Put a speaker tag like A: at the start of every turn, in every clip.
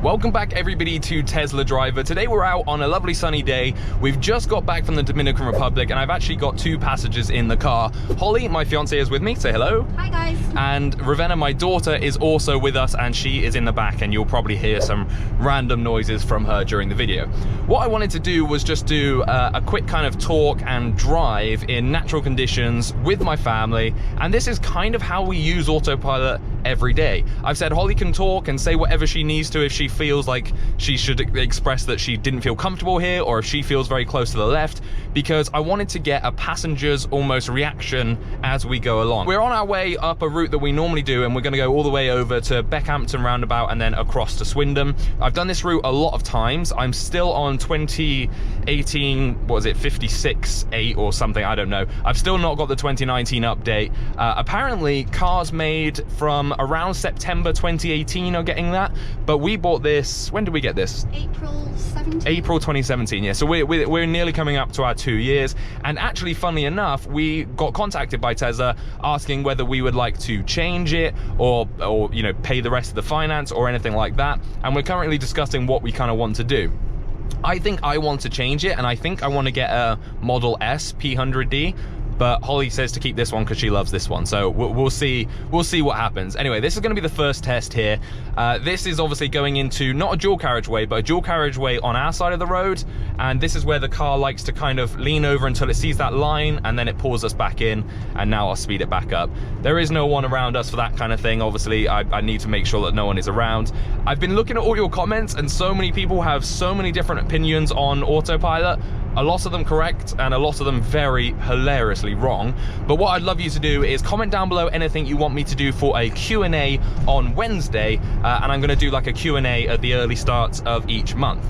A: Welcome back everybody to Tesla Driver. Today we're out on a lovely sunny day. We've just got back from the Dominican Republic and I've actually got two passengers in the car. Holly, my fiance, is with me. Say hello.
B: Hi guys.
A: And Ravenna, my daughter, is also with us and she is in the back and you'll probably hear some random noises from her during the video. What I wanted to do was just do a quick kind of talk and drive in natural conditions with my family, and this is kind of how we use AutoPilot every day. I've said Holly can talk and say whatever she needs to if she feels like she should express that she didn't feel comfortable here or if she feels very close to the left, because I wanted to get a passenger's almost reaction as we go along. We're on our way up a route that we normally do and we're going to go all the way over to Beckhampton roundabout and then across to Swindon. I've done this route a lot of times. I'm still on 2018, what was it, 56.8 or something, I don't know. I've still not got the 2019 update. Apparently cars made from around September 2018 are getting that, but we bought this, when did we get this?
B: April 17.
A: April 2017, yeah. So we're nearly coming up to our 2 years, and actually, funnily enough, we got contacted by Tesla asking whether we would like to change it or you know, pay the rest of the finance or anything like that, and we're currently discussing what we kind of want to do. I think I want to change it, and I think I want to get a Model S P100D. But Holly says to keep this one because she loves this one. So we'll see what happens. Anyway, this is going to be the first test here. This is obviously going into not a dual carriageway, but a dual carriageway on our side of the road. And this is where the car likes to kind of lean over until it sees that line and then it pulls us back in. And now I'll speed it back up. There is no one around us for that kind of thing. Obviously, I need to make sure that no one is around. I've been looking at all your comments and so many people have so many different opinions on AutoPilot. A lot of them correct and a lot of them very hilariously wrong. But what I'd love you to do is comment down below anything you want me to do for a Q&A on Wednesday, and I'm going to do like a Q&A at the early starts of each month.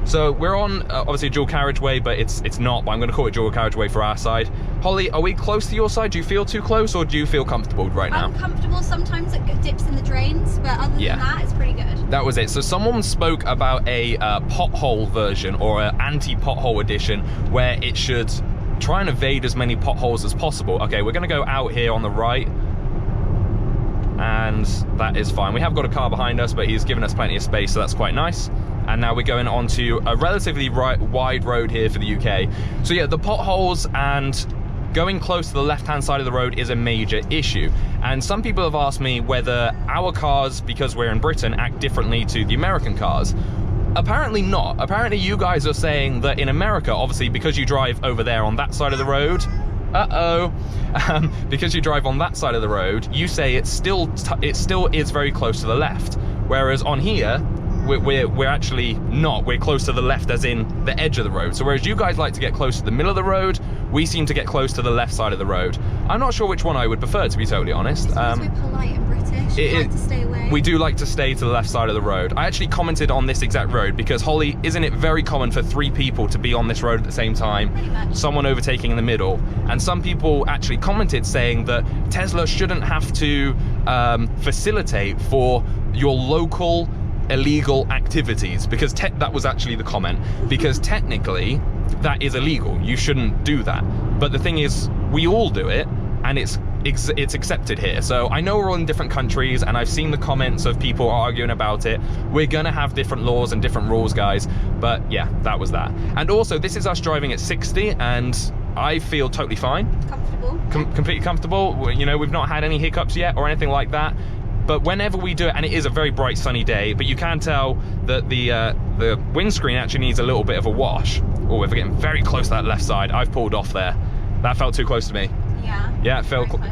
A: So we're on obviously a dual carriageway, but it's not, but I'm going to call it dual carriageway for our side. Holly, are we close to your side? Do you feel too close or do you feel comfortable right now?
B: I'm comfortable. Sometimes it dips in the drains, but other than that, it's pretty good.
A: That was it. So someone spoke about a pothole version or an anti-pothole edition where it should try and evade as many potholes as possible. Okay, we're going to go out here on the right. And that is fine. We have got a car behind us, but he's given us plenty of space, so that's quite nice. And now we're going onto a relatively wide road here for the UK. So yeah, the potholes and going close to the left-hand side of the road is a major issue. And some people have asked me whether our cars, because we're in Britain, act differently to the American cars. Apparently not. Apparently you guys are saying that in America, obviously because you drive over there on that side of the road, because you drive on that side of the road, you say it still is very close to the left. Whereas on here, we're actually not. We're close to the left as in the edge of the road. So whereas you guys like to get close to the middle of the road, we seem to get close to the left side of the road. I'm not sure which one I would prefer, to be totally honest.
B: Because we're polite and British, we like to stay away.
A: We do like to stay to the left side of the road. I actually commented on this exact road because, Holly, isn't it very common for 3 people to be on this road at the same time?
B: Pretty much. Someone
A: overtaking in the middle. And some people actually commented saying that Tesla shouldn't have to facilitate for your local illegal activities, because that was actually the comment, because technically that is illegal. You shouldn't do that. But the thing is, we all do it and it's accepted here. So I know we're all in different countries and I've seen the comments of people arguing about it. We're gonna have different laws and different rules, guys, but yeah, that was that. And also, this is us driving at 60 and I feel totally fine.
B: Comfortable.
A: Completely comfortable. You know, we've not had any hiccups yet or anything like that. But whenever we do it, and it is a very bright sunny day, but you can tell that the windscreen actually needs a little bit of a wash. Oh, we're getting very close to that left side. I've pulled off there. That felt too close to me.
B: Yeah.
A: Yeah, it felt close.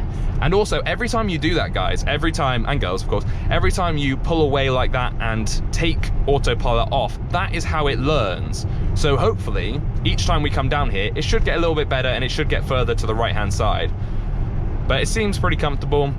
A: And also, every time you do that, guys, every time, and girls, of course, every time you pull away like that and take AutoPilot off, that is how it learns. So hopefully, each time we come down here, it should get a little bit better and it should get further to the right-hand side. But it seems pretty comfortable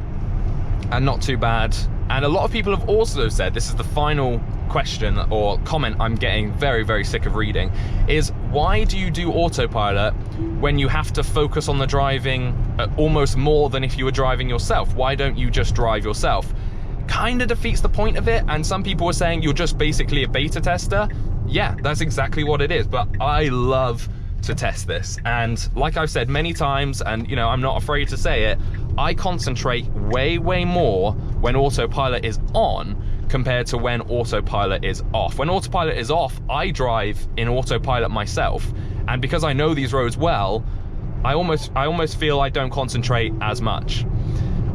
A: and not too bad. And a lot of people have also said, this is the final question or comment I'm getting very, very sick of reading, is why do you do AutoPilot when you have to focus on the driving almost more than if you were driving yourself? Why don't you just drive yourself? Kind of defeats the point of it, and some people are saying you're just basically a beta tester. Yeah, that's exactly what it is, but I love to test this. And like I've said many times, and you know, I'm not afraid to say it, I concentrate way more when AutoPilot is on compared to when autopilot is off. When autopilot is off, I drive in autopilot myself, and because I know these roads well, I almost feel I don't concentrate as much.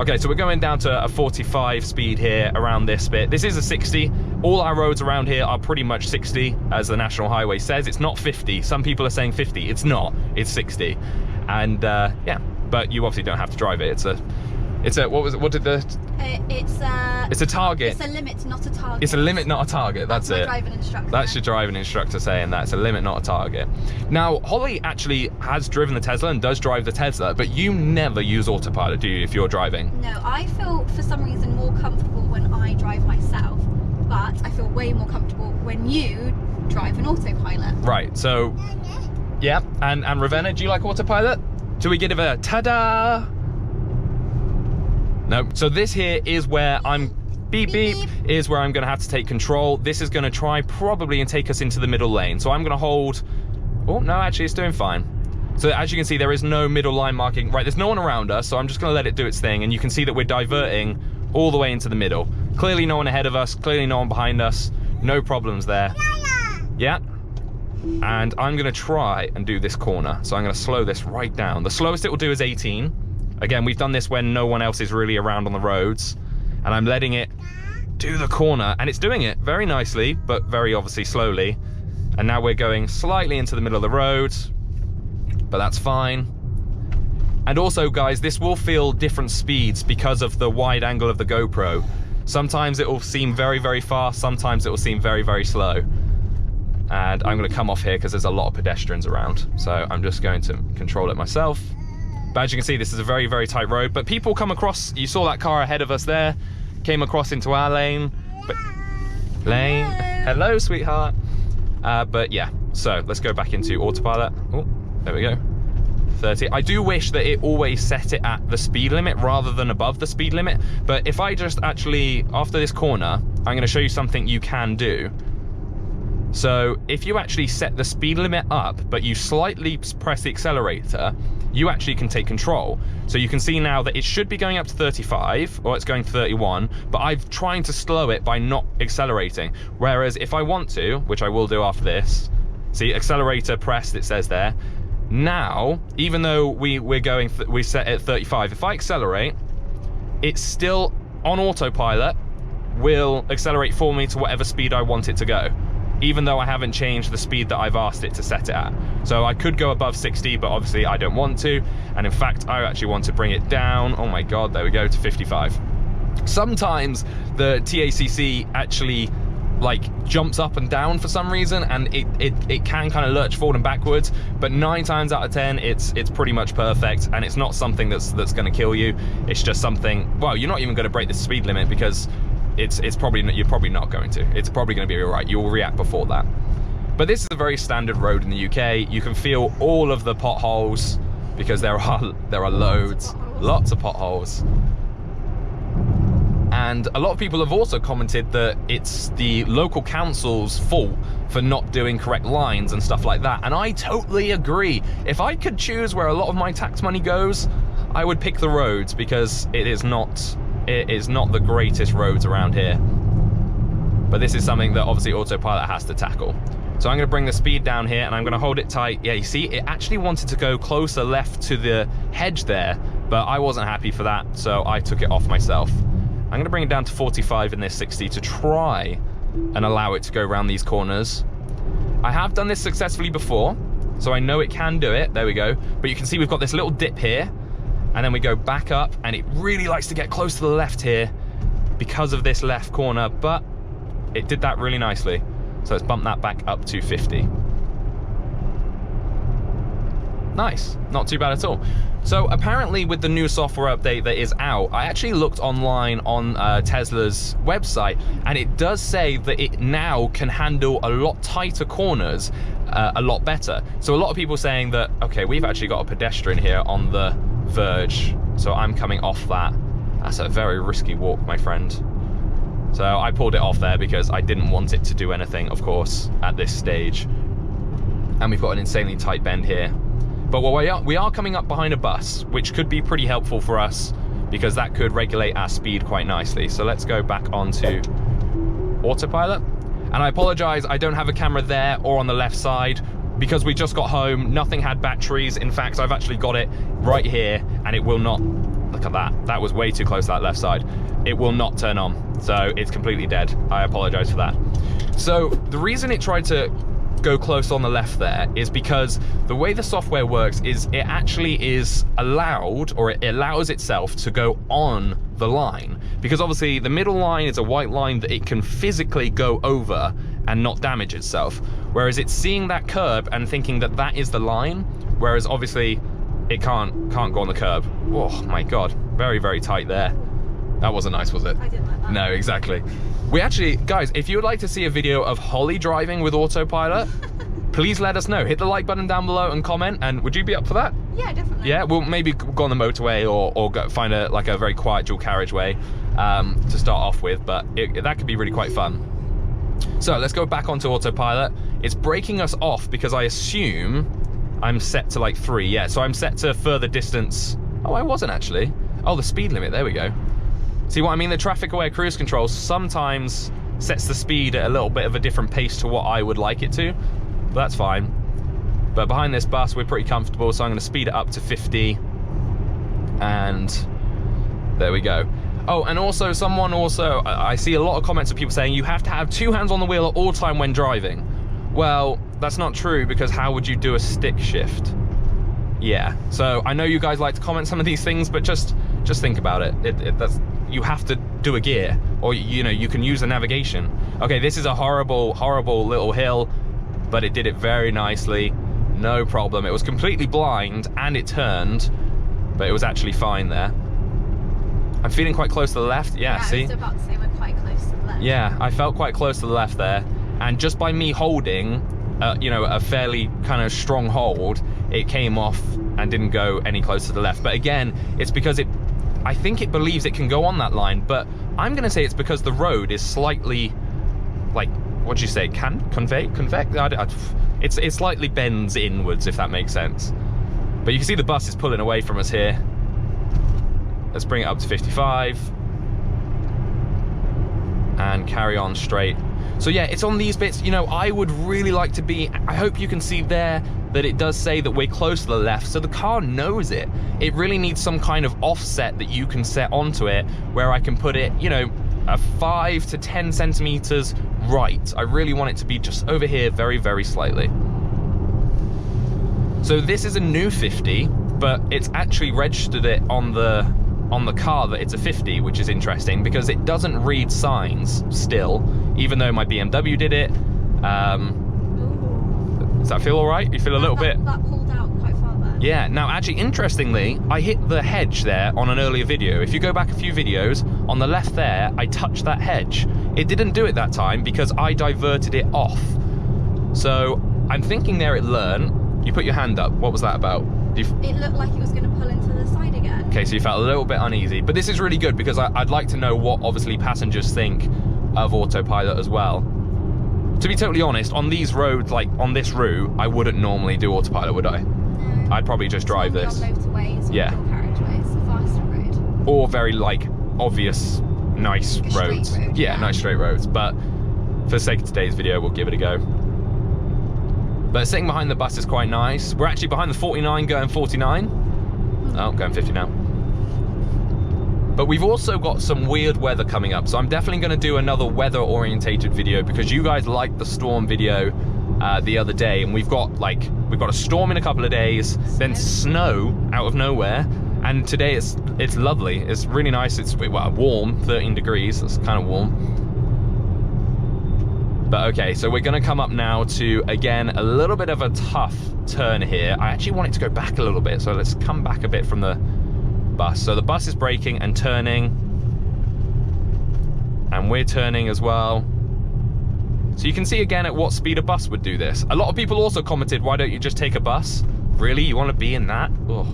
A: Okay, so we're going down to a 45 speed here around this bit. This is a 60. All our roads around here are pretty much 60, as the National Highway says. It's not 50. Some people are saying 50. It's not. It's 60. And yeah, but you obviously don't have to drive it. It's a what did the? It's a target.
B: It's a limit, not a target.
A: It's a limit, not a target. That's it.
B: Driving instructor.
A: That's your driving instructor saying that. It's a limit, not a target. Now, Hollie actually has driven the Tesla and does drive the Tesla, but you never use autopilot, do you, if you're driving?
B: No, I feel for some reason more comfortable when I drive myself, but I feel way more comfortable when you drive an autopilot.
A: Right. So, yeah. And Ravenna, do you like autopilot? Do we give a ta-da? No. So this here is where I'm beep beep, is where I'm going to have to take control. This is going to try probably and take us into the middle lane. So I'm going to hold. Oh no, actually it's doing fine. So as you can see, there is no middle line marking. Right, there's no one around us, so I'm just going to let it do its thing, and you can see that we're diverting all the way into the middle. Clearly no one ahead of us, clearly no one behind us. No problems there. Yeah. And I'm going to try and do this corner. So I'm going to slow this right down. The slowest it will do is 18. Again, we've done this when no one else is really around on the roads, and I'm letting it do the corner, and it's doing it very nicely, but very obviously slowly. And now we're going slightly into the middle of the road, but that's fine. And also, guys, this will feel different speeds because of the wide angle of the GoPro. Sometimes it will seem very, very fast, sometimes it will seem very, very slow. And I'm going to come off here because there's a lot of pedestrians around, so I'm just going to control it myself. But as you can see, this is a very, very tight road. But people come across, you saw that car ahead of us there, came across into our lane. But lane, hello sweetheart. But yeah, so let's go back into autopilot. Oh, there we go. 30. I do wish that it always set it at the speed limit rather than above the speed limit. But if I just actually, after this corner, I'm going to show you something you can do. So if you actually set the speed limit up, but you slightly press the accelerator, you actually can take control. So you can see now that it should be going up to 35, or it's going to 31, but I'm trying to slow it by not accelerating. Whereas if I want to, which I will do after this, see, accelerator pressed, it says there. Now, even though we set it at 35, if I accelerate, it's still on autopilot, will accelerate for me to whatever speed I want it to go, even though I haven't changed the speed that I've asked it to set it at. So I could go above 60, but obviously I don't want to. And in fact, I actually want to bring it down. Oh my God, there we go, to 55. Sometimes the TACC actually like jumps up and down for some reason, and it can kind of lurch forward and backwards, but 9 times out of 10 it's pretty much perfect, and it's not something that's going to kill you. It's just something, well, you're not even going to break the speed limit because you're probably not going to. It's probably going to be all right. You'll react before that. But this is a very standard road in the UK. You can feel all of the potholes because there are lots of potholes. And a lot of people have also commented that it's the local council's fault for not doing correct lines and stuff like that. And I totally agree. If I could choose where a lot of my tax money goes, I would pick the roads, because it is not the greatest roads around here. But this is something that obviously autopilot has to tackle. So I'm going to bring the speed down here, and I'm going to hold it tight. Yeah, you see, it actually wanted to go closer left to the hedge there, but I wasn't happy for that, so I took it off myself. I'm going to bring it down to 45 in this 60 to try and allow it to go around these corners. I have done this successfully before, so I know it can do it. There we go. But you can see we've got this little dip here, and then we go back up, and it really likes to get close to the left here because of this left corner, but it did that really nicely. So let's bump that back up to 50. Nice, not too bad at all. So apparently with the new software update that is out, I actually looked online on Tesla's website, and it does say that it now can handle a lot tighter corners a lot better. So a lot of people saying that, okay, we've actually got a pedestrian here on the verge, so I'm coming off that. That's a very risky walk, my friend. So I pulled it off there because I didn't want it to do anything, of course, at this stage. And we've got an insanely tight bend here. But we are coming up behind a bus, which could be pretty helpful for us because that could regulate our speed quite nicely. So let's go back onto AutoPilot. And I apologize, I don't have a camera there or on the left side because we just got home, nothing had batteries. In fact, I've actually got it right here and it will not, look at that. That was way too close to that left side. It will not turn on, so it's completely dead. I apologize for that. So the reason it tried to go close on the left there is because the way the software works is it actually is allowed, or it allows itself to go on the line, because obviously the middle line is a white line that it can physically go over and not damage itself, whereas it's seeing that curb and thinking that that is the line, whereas obviously it can't go on the curb. Oh my god, very, very tight there. That wasn't nice, was it?
B: I didn't like that.
A: No, exactly. We actually, guys, if you would like to see a video of Hollie driving with AutoPilot, please let us know. Hit the like button down below and comment, and would you be up for that?
B: Yeah, definitely.
A: Yeah, we'll maybe go on the motorway or go find a very quiet dual carriageway to start off with, but that could be really quite fun. So let's go back onto AutoPilot. It's breaking us off because I assume I'm set to like 3. Yeah, so I'm set to further distance. Oh, I wasn't actually. Oh, the speed limit, there we go. See what I mean? The traffic aware cruise control sometimes sets the speed at a little bit of a different pace to what I would like it to, but that's fine. But behind this bus, we're pretty comfortable, so I'm going to speed it up to 50. And there we go. Oh, and also I see a lot of comments of people saying you have to have 2 hands on the wheel at all time when driving. Well, that's not true, because how would you do a stick shift? Yeah, so I know you guys like to comment some of these things, but just think about it. That's, you have to do a gear, or you can use the navigation. Okay, this is a horrible little hill, but it did it very nicely, no problem. It was completely blind and it turned, but it was actually fine there. I'm feeling quite close to the left. Yeah, see?
B: I was about to say we're quite close to the left.
A: Yeah, I felt quite close to the left there, and just by me holding a fairly kind of strong hold, it came off and didn't go any closer to the left. But again, it's because I think it believes it can go on that line, but I'm gonna say it's because the road is slightly, like, what'd you say, convex? It slightly bends inwards, if that makes sense. But you can see the bus is pulling away from us here. Let's bring it up to 55 and carry on straight. So yeah, it's on these bits. I would really like to be, I hope you can see there that it does say that we're close to the left, so the car knows it. It really needs some kind of offset that you can set onto it where I can put it, a 5 to 10 centimeters right. I really want it to be just over here very, very slightly. So this is a new 50, but it's actually registered it on the car that it's a 50, which is interesting because it doesn't read signs still, even though my BMW did it. Does that feel all right? You feel a little bit?
B: That pulled out quite far there.
A: Yeah, now actually interestingly, I hit the hedge there on an earlier video. If you go back a few videos, on the left there, I touched that hedge. It didn't do it that time because I diverted it off. So I'm thinking there it learned. You put your hand up, what was that about?
B: It looked like it was going to pull into the side again.
A: Okay, so you felt a little bit uneasy, but this is really good because I'd like to know what obviously passengers think of AutoPilot as well. To be totally honest, on these roads, like on this route, I wouldn't normally do AutoPilot, would I?
B: No.
A: I'd probably just drive this.
B: On motorways,
A: yeah.
B: dual carriageways, faster road.
A: Or very like obvious, nice
B: like
A: roads.
B: Road,
A: yeah, nice straight roads. But for the sake of today's video, we'll give it a go. But sitting behind the bus is quite nice. We're actually behind the 49 going 49. Oh, going 50 now. But we've also got some weird weather coming up, so I'm definitely going to do another weather orientated video because you guys liked the storm video the other day, and we've got a storm in a couple of days, then snow out of nowhere, and today it's lovely. It's really nice. It's warm, 13 degrees. That's kind of warm. But okay, so we're going to come up now to, again, a little bit of a tough turn here. I actually want it to go back a little bit, so let's come back a bit from the bus. So the bus is braking and turning, and we're turning as well. So you can see again at what speed a bus would do this. A lot of people also commented, why don't you just take a bus? Really? You want to be in that? Ugh.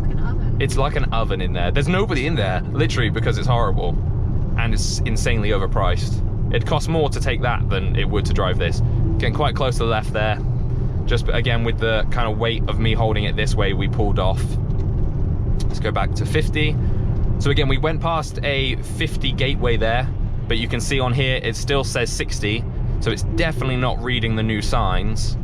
B: Like an oven.
A: It's like an oven in there. There's nobody in there, literally, because it's horrible. And it's insanely overpriced. It costs more to take that than it would to drive this. Getting quite close to the left there. Just again, with the kind of weight of me holding it this way, we pulled off. Let's go back to 50. So again, we went past a 50 gateway there. but you can see on here it still says 60, so it's definitely not reading the new signs.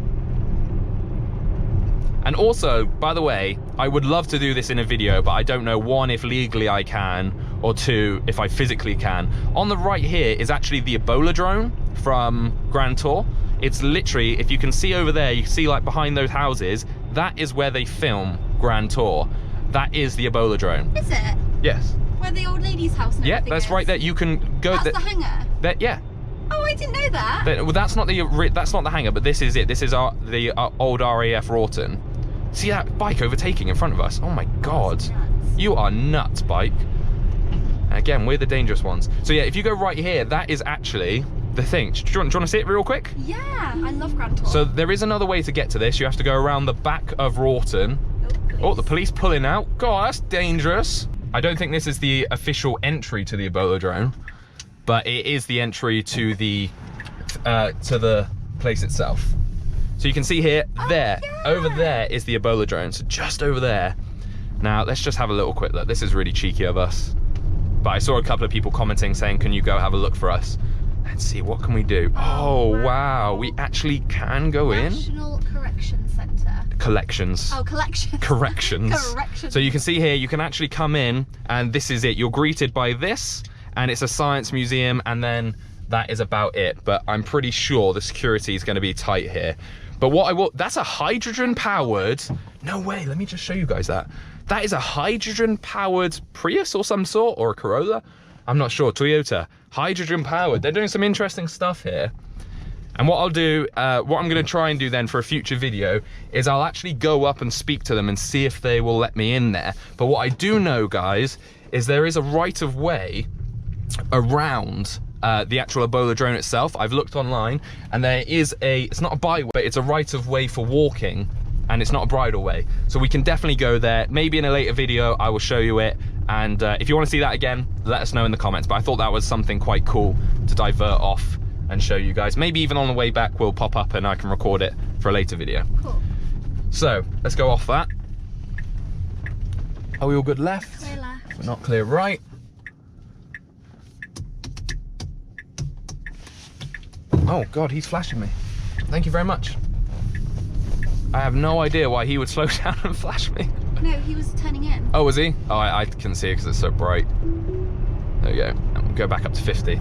A: And also, by the way, I would love to do this in a video, but I don't know, one, if legally I can, or two, if I physically can. On the right here is actually the Eboladrome from Grand Tour. It's literally, if you can see over there, you can see like behind those houses, that is where they film Grand Tour. That is the Eboladrome.
B: Is it?
A: Yes.
B: Where the old lady's house and everything
A: that's
B: is?
A: right there. You can go.
B: That's the hangar?
A: Yeah.
B: Oh, I didn't know that.
A: Well, that's not the hangar, but this is it. This is the old RAF Rawton. See that bike overtaking in front of us? Oh my God. You are nuts, bike. And again, we're the dangerous ones. So yeah, if you go right here, that is actually the thing. Do you want to see it real quick?
B: Yeah, I love Grand Tour.
A: So there is another way to get to this. You have to go around the back of Rawton. Oh, the police pulling out. God, that's dangerous. I don't think this is the official entry to the Eboladrome, but it is the entry to the place itself. So you can see here, over there is the Eboladrome, so just over there. Now, let's just have a little quick look. This is really cheeky of us. But I saw a couple of people commenting saying, can you go have a look for us? Let's see, what can we do? Oh, wow, we actually can go in.
B: National Correction Centre.
A: Collections.
B: Oh, collections.
A: Corrections.
B: Corrections.
A: So you can see here, you can actually come in, and this is it. You're greeted by this, and it's a science museum, and then that is about it. But I'm pretty sure the security is going to be tight here. But what I will, that's a hydrogen powered, no way, let me just show you guys that. That is a hydrogen powered Prius or some sort, or a Corolla. I'm not sure, Toyota, hydrogen powered. They're doing some interesting stuff here. And what I'll do, what I'm gonna try and do then for a future video is I'll actually go up and speak to them and see if they will let me in there. But what I do know, guys, is there is a right of way around the actual Eboladrome itself. I've looked online, and there is it's not a byway, but it's a right of way for walking, and it's not a bridle way. So we can definitely go there. Maybe in a later video, I will show you it. And if you want to see that again, let us know in the comments. But I thought that was something quite cool to divert off and show you guys. Maybe even on the way back, we'll pop up and I can record it for a later video.
B: Cool.
A: So let's go off that. Are we all good left?
B: Clear left.
A: We're not clear right. Oh God, he's flashing me. Thank you very much. I have no idea why he would slow down and flash me.
B: No, he was turning in.
A: Oh, was he? Oh, I can see it because it's so bright. There we go. Go back up to 50.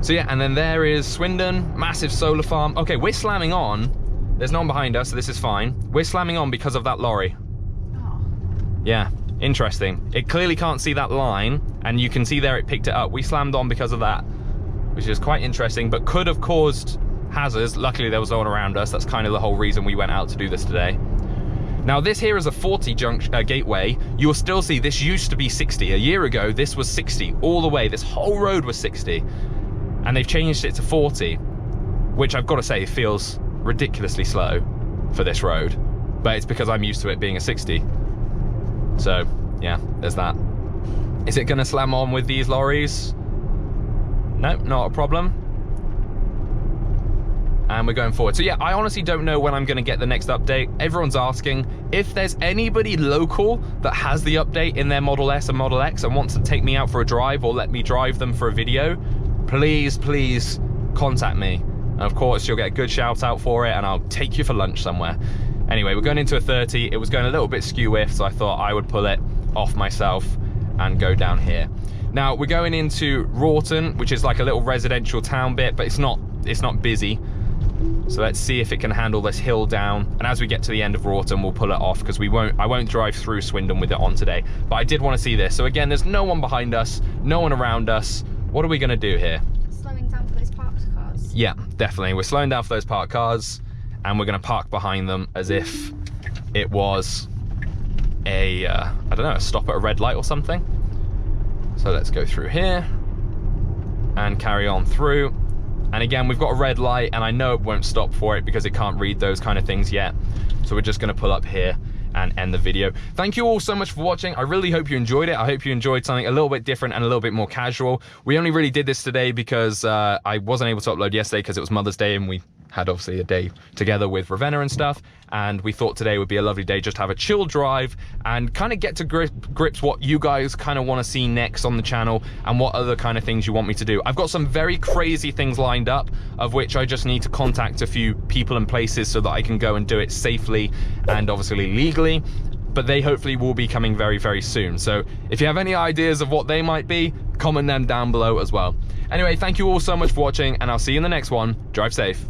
A: So yeah, and then there is Swindon, massive solar farm. Okay, we're slamming on. There's no one behind us, so this is fine. We're slamming on because of that lorry.
B: Oh.
A: Yeah, interesting. It clearly can't see that line, and you can see there it picked it up. We slammed on because of that, which is quite interesting, but could have caused hazards. Luckily, there was no one around us. That's kind of the whole reason we went out to do this today. Now, this here is a 40 gateway. You'll still see this used to be 60. A year ago, this was 60 all the way. This whole road was 60. And they've changed it to 40, which I've got to say feels ridiculously slow for this road. But it's because I'm used to it being a 60. So, yeah, there's that. Is it going to slam on with these lorries? No, not a problem. And we're going forward. So yeah, I honestly don't know when I'm going to get the next update. Everyone's asking if there's anybody local that has the update in their Model S and Model X and wants to take me out for a drive or let me drive them for a video, please contact me. And of course, you'll get a good shout out for it and I'll take you for lunch somewhere. Anyway, we're going into a 30. It was going a little bit skew-whiff, so I thought I would pull it off myself and go down here. Now, we're going into Rawton, which is like a little residential town bit, but it's not busy. So let's see if it can handle this hill down. And as we get to the end of Rawton, we'll pull it off because I won't drive through Swindon with it on today. But I did want to see this. So again, there's no one behind us, no one around us. What are we going to do here?
B: Slowing down for those parked cars.
A: Yeah, definitely. We're slowing down for those parked cars and we're going to park behind them as if it was a, I don't know, a stop at a red light or something. So let's go through here and carry on through. And again, we've got a red light and I know it won't stop for it because it can't read those kind of things yet. So we're just gonna pull up here and end the video. Thank you all so much for watching. I really hope you enjoyed it. I hope you enjoyed something a little bit different and a little bit more casual. We only really did this today because I wasn't able to upload yesterday because it was Mother's Day and we had obviously a day together with Ravenna and stuff, and we thought today would be a lovely day just to have a chill drive and kind of get to grips what you guys kind of want to see next on the channel and what other kind of things you want me to do. I've got some very crazy things lined up, of which I just need to contact a few people and places so that I can go and do it safely and obviously legally, but they hopefully will be coming very, very soon. So if you have any ideas of what they might be, comment them down below as well. Anyway, thank you all so much for watching, and I'll see you in the next one. Drive safe.